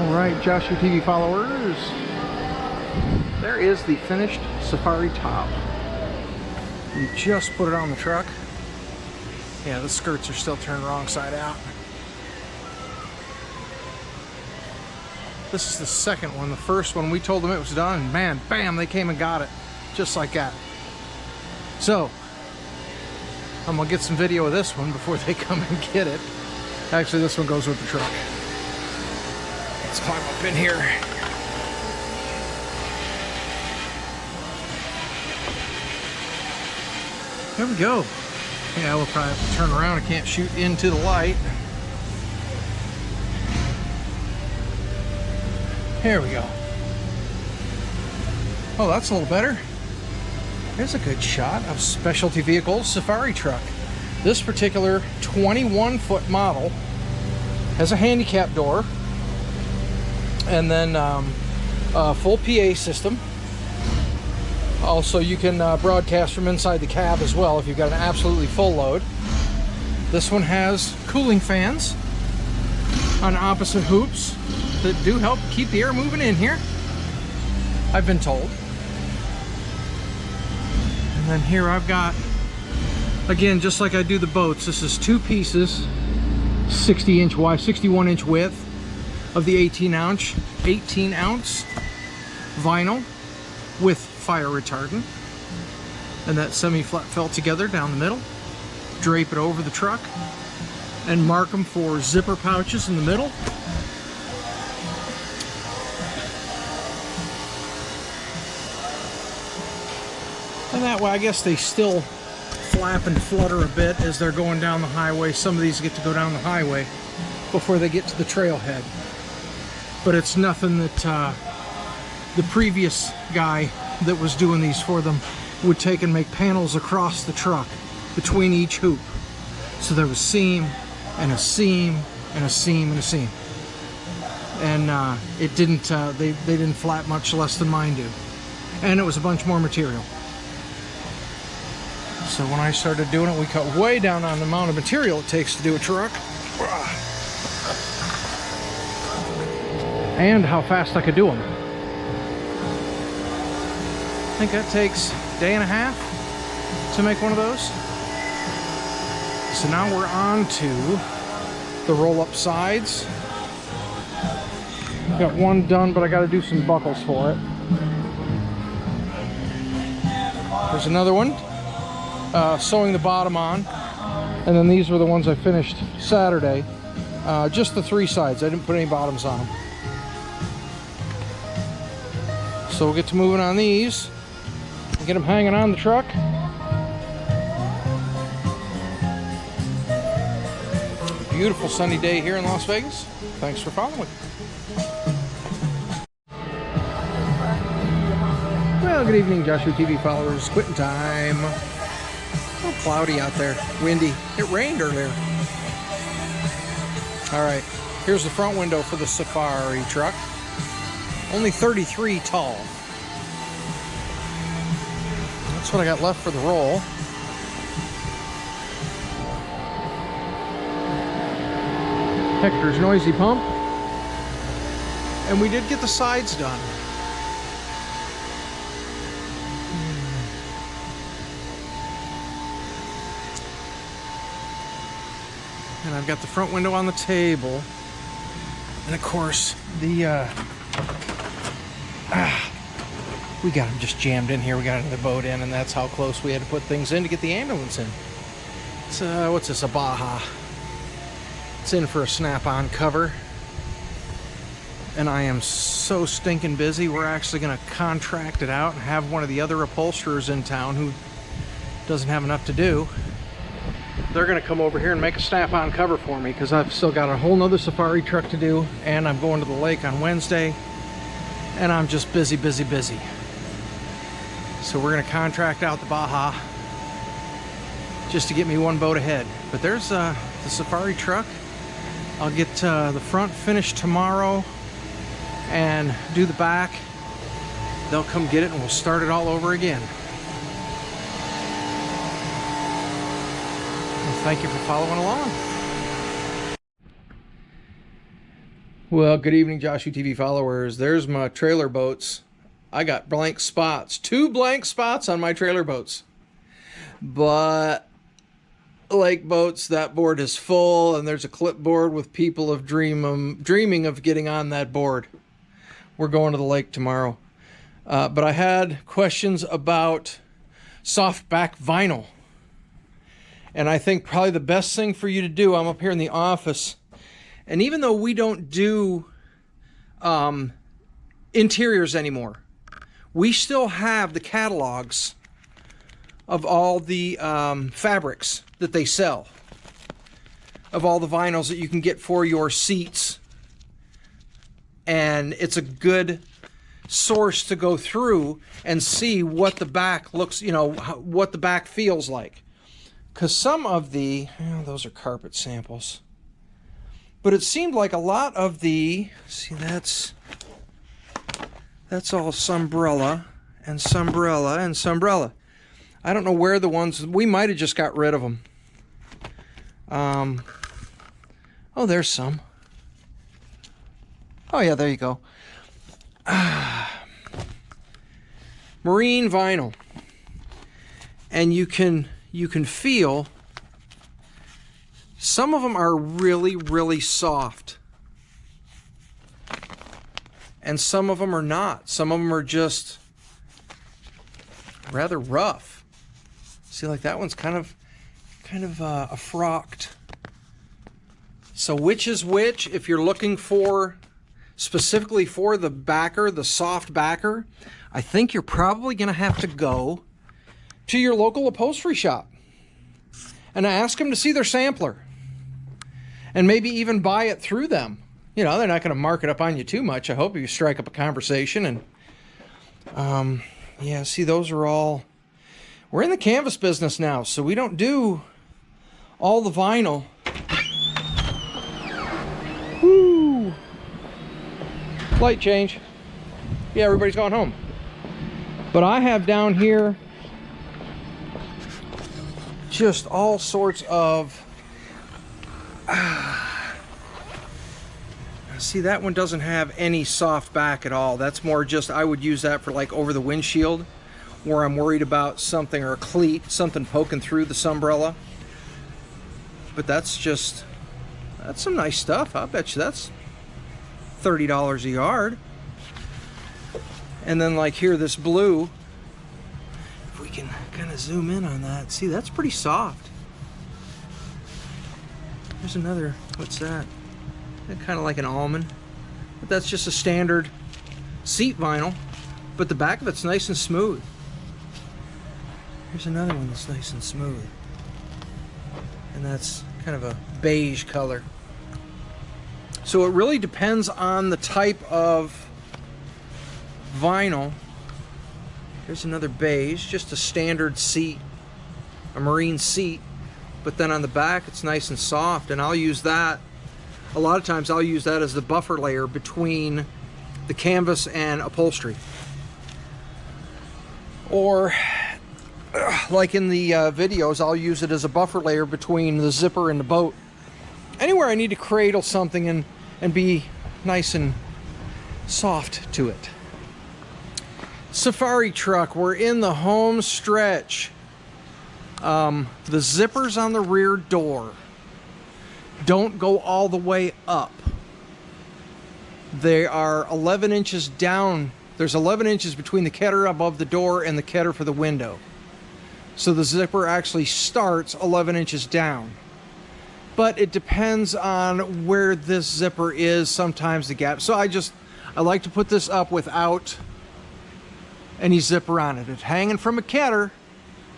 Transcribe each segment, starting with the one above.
Alright, Joshua TV followers, there is the finished Safari top. We just put it on the truck. Yeah, the skirts are still turned wrong side out. This is the second one. The first one, we told them it was done, and man, bam, they came and got it. Just like that. So, I'm gonna get some video of this one before they come and get it. Actually, this one goes with the truck. Let's climb up in here. There we go. Yeah, we'll probably have to turn around. I can't shoot into the light. Here we go. Oh, that's a little better. There's a good shot of specialty vehicles safari truck. This particular 21-foot model has a handicap door and then a full PA system. Also, you can broadcast from inside the cab as well if you've got an absolutely full load. This one has cooling fans on opposite hoops that do help keep the air moving in here, I've been told. And then here I've got, again, just like I do the boats, this is two pieces, 60-inch wide, 61-inch width of the 18-ounce vinyl with fire retardant, and that semi-flat felt together down the middle. Drape it over the truck and mark them for zipper pouches in the middle. And that way, I guess they still flap and flutter a bit as they're going down the highway. Some of these get to go down the highway before they get to the trailhead. But it's nothing that the previous guy that was doing these for them would take and make panels across the truck between each hoop. So there was seam and a seam and a seam and a seam. And it didn't, they didn't flap much less than mine do. And it was a bunch more material. So when I started doing it, we cut way down on the amount of material it takes to do a truck. And how fast I could do them. I think that takes a day and a half to make one of those. So now we're on to the roll-up sides. Got one done, but I got to do some buckles for it. There's another one. Sewing the bottom on. And then these were the ones I finished Saturday. Just the three sides. I didn't put any bottoms on them. So we'll get to moving on these. Get them hanging on the truck. Beautiful sunny day here in Las Vegas. Thanks for following. Well, good evening, Joshua TV followers. Quitting time. A little cloudy out there, windy. It rained earlier. All right, here's the front window for the Safari truck. Only 33 tall. That's what I got left for the roll. Hector's noisy pump. And we did get the sides done. And I've got the front window on the table. And of course, the we got them just jammed in here. We got the boat in, and that's how close we had to put things in to get the ambulance in. It's what's this, a Baja. It's in for a snap-on cover. And I am so stinking busy, we're actually gonna contract it out and have one of the other upholsterers in town who doesn't have enough to do. They're gonna come over here and make a snap-on cover for me because I've still got a whole nother Safari truck to do, and I'm going to the lake on Wednesday, and I'm just busy, busy, busy. So we're gonna contract out the Baja just to get me one boat ahead. But there's the Safari truck. I'll get the front finished tomorrow and do the back. They'll come get it and we'll start it all over again. Well, thank you for following along. Well, good evening, Joshua TV followers. There's my trailer boats. I got blank spots, 2 blank spots on my trailer boats. But lake boats, that board is full, and there's a clipboard with people of dreaming of getting on that board. We're going to the lake tomorrow. But I had questions about soft back vinyl. And I think probably the best thing for you to do, I'm up here in the office, and even though we don't do interiors anymore, we still have the catalogs of all the fabrics that they sell, of all the vinyls that you can get for your seats. And it's a good source to go through and see what the back looks, what the back feels like. Because some of the, those are carpet samples. But it seemed like a lot of the, see, that's all Sunbrella and Sunbrella and Sunbrella. I don't know where the ones, we might have just got rid of them. Oh, there's some. Oh yeah, there you go. Marine vinyl. And you can feel some of them are really, really soft. And some of them are not. Some of them are just rather rough. See, like that one's kind of a frocked. So which is which? If you're looking for specifically for the backer, the soft backer, I think you're probably going to have to go to your local upholstery shop and ask them to see their sampler. And maybe even buy it through them. They're not going to mark it up on you too much. I hope you strike up a conversation. And yeah, see, those are all, we're in the canvas business now, so we don't do all the vinyl. Woo! Light change. Yeah, everybody's going home. But I have down here just all sorts of, see, that one doesn't have any soft back at all. That's more just, I would use that for like over the windshield where I'm worried about something, or a cleat, something poking through the Sunbrella. But that's some nice stuff. I bet you that's $30 a yard. And then like here, this blue, if we can kind of zoom in on that, see, that's pretty soft. There's another, what's that? Kind of like an almond. But that's just a standard seat vinyl. But the back of it's nice and smooth. Here's another one that's nice and smooth. And that's kind of a beige color. So it really depends on the type of vinyl. Here's another beige, just a standard seat, a marine seat. But then on the back, it's nice and soft, and I'll use that. A lot of times I'll use that as the buffer layer between the canvas and upholstery. Or, like in the videos, I'll use it as a buffer layer between the zipper and the boat. Anywhere I need to cradle something and be nice and soft to it. Safari truck, we're in the home stretch. The zippers on the rear door don't go all the way up. They are 11 inches down. There's 11 inches between the ketter above the door and the ketter for the window. So the zipper actually starts 11 inches down. But it depends on where this zipper is, sometimes the gap. So I like to put this up without any zipper on it. It's hanging from a ketter,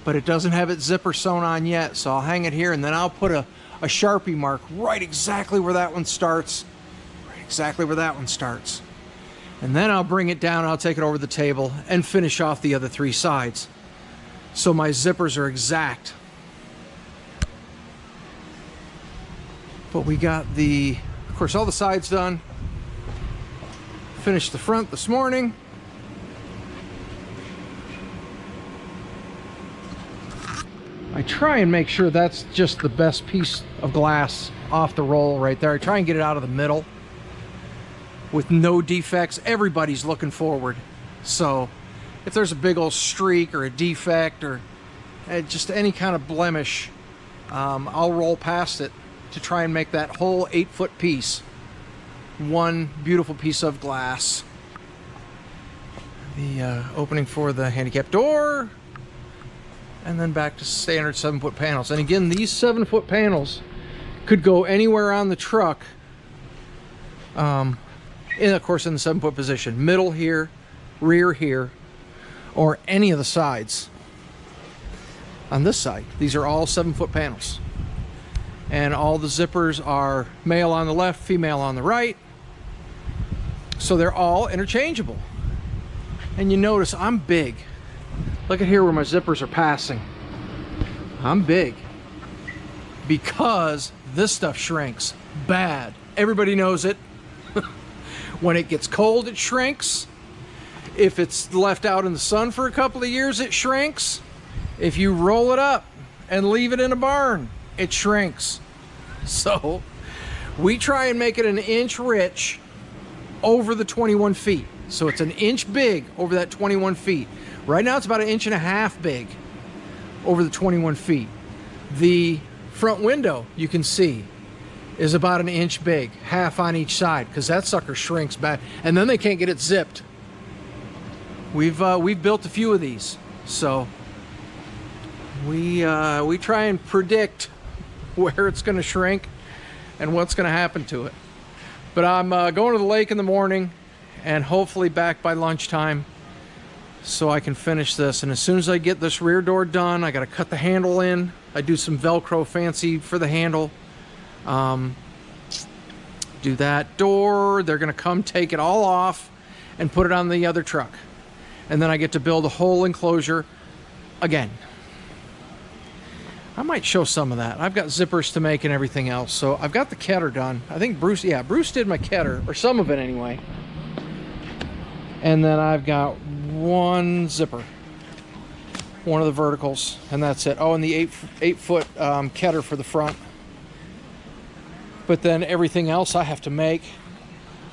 but it doesn't have its zipper sewn on yet. So I'll hang it here, and then I'll put a Sharpie mark right exactly where that one starts. Right exactly where that one starts. And then I'll bring it down, I'll take it over the table and finish off the other 3 sides. So my zippers are exact. But we got of course, all the sides done. Finished the front this morning. I try and make sure that's just the best piece of glass off the roll right there. I try and get it out of the middle. with no defects. Everybody's looking forward. So if there's a big old streak or a defect or just any kind of blemish, I'll roll past it to try and make that whole 8-foot piece one beautiful piece of glass. The opening for the handicap door, and then back to standard 7-foot panels. And again, these 7-foot panels could go anywhere on the truck, of course in the 7-foot position, middle here, rear here, or any of the sides. On this side, these are all 7-foot panels, and all the zippers are male on the left, female on the right, so they're all interchangeable. And you notice I'm big. Look at here where my zippers are passing. I'm big because this stuff shrinks bad. Everybody knows it. When it gets cold, it shrinks. If it's left out in the sun for a couple of years, it shrinks. If you roll it up and leave it in a barn, it shrinks. So we try and make it an inch rich over the 21 feet. So it's an inch big over that 21 feet. Right now it's about 1.5 inches big over the 21 feet. The front window, you can see, is about 1 inch big, half on each side, because that sucker shrinks back, and then they can't get it zipped. We've built a few of these, so we try and predict where it's going to shrink and what's going to happen to it. But I'm going to the lake in the morning, and hopefully back by lunchtime so I can finish this. And as soon as I get this rear door done, I got to cut the handle in. I do some Velcro fancy for the handle. Do that door. They're going to come take it all off and put it on the other truck. And then I get to build a whole enclosure again. I might show some of that. I've got zippers to make and everything else. So I've got the ketter done. I think Bruce did my ketter, or some of it anyway. And then I've got one zipper, one of the verticals, and that's it. Oh, and the 8-foot ketter for the front. But then everything else I have to make.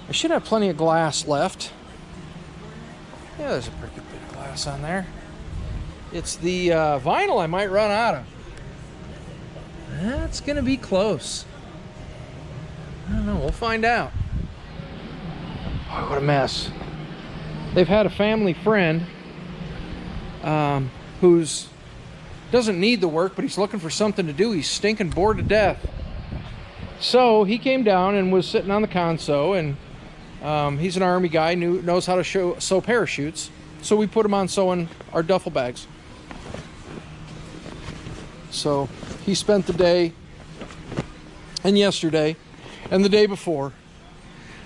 I should have plenty of glass left. Yeah, there's a pretty good bit of glass on there. It's the vinyl I might run out of. That's gonna be close. I don't know, we'll find out. Oh, what a mess. They've had a family friend who's doesn't need the work, but he's looking for something to do. He's stinking bored to death. So he came down and was sitting on the console, and he's an Army guy, knows how to sew parachutes. So we put him on sewing our duffel bags. So he spent the day and yesterday and the day before.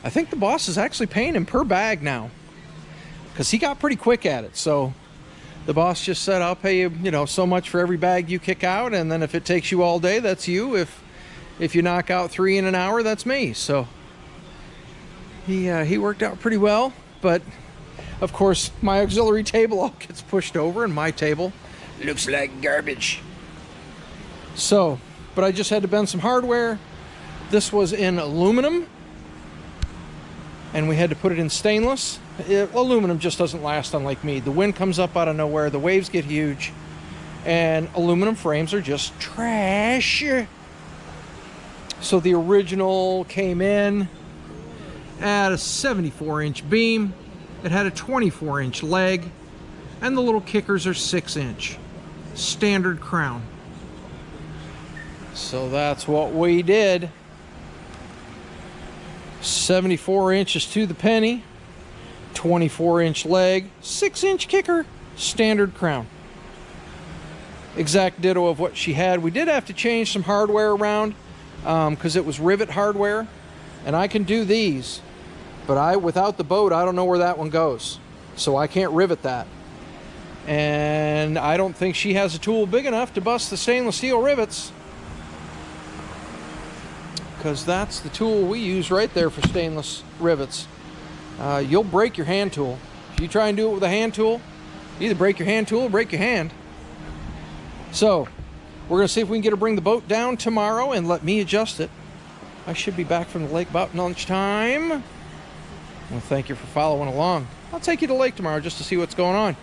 I think the boss is actually paying him per bag now, because he got pretty quick at it. So the boss just said, I'll pay you, so much for every bag you kick out, and then if it takes you all day, that's you. If you knock out 3 in an hour, that's me. So he worked out pretty well. But of course, my auxiliary table all gets pushed over, and my table looks like garbage. So, but I just had to bend some hardware. This was in aluminum, and we had to put it in stainless. Aluminum just doesn't last on Lake Mead. The wind comes up out of nowhere, the waves get huge, and aluminum frames are just trash. So the original came in at a 74-inch beam. It had a 24-inch leg, and the little kickers are 6-inch. Standard crown. So that's what we did. 74 inches to the penny, 24-inch leg, 6-inch kicker, standard crown. Exact ditto of what she had. We did have to change some hardware around because it was rivet hardware, and I can do these, but without the boat, I don't know where that one goes, so I can't rivet that. And I don't think she has a tool big enough to bust the stainless steel rivets, because that's the tool we use right there for stainless rivets. You'll break your hand tool. If you try and do it with a hand tool, you either break your hand tool or break your hand. So we're going to see if we can get her bring the boat down tomorrow and let me adjust it. I should be back from the lake about lunchtime. Well, thank you for following along. I'll take you to the lake tomorrow just to see what's going on.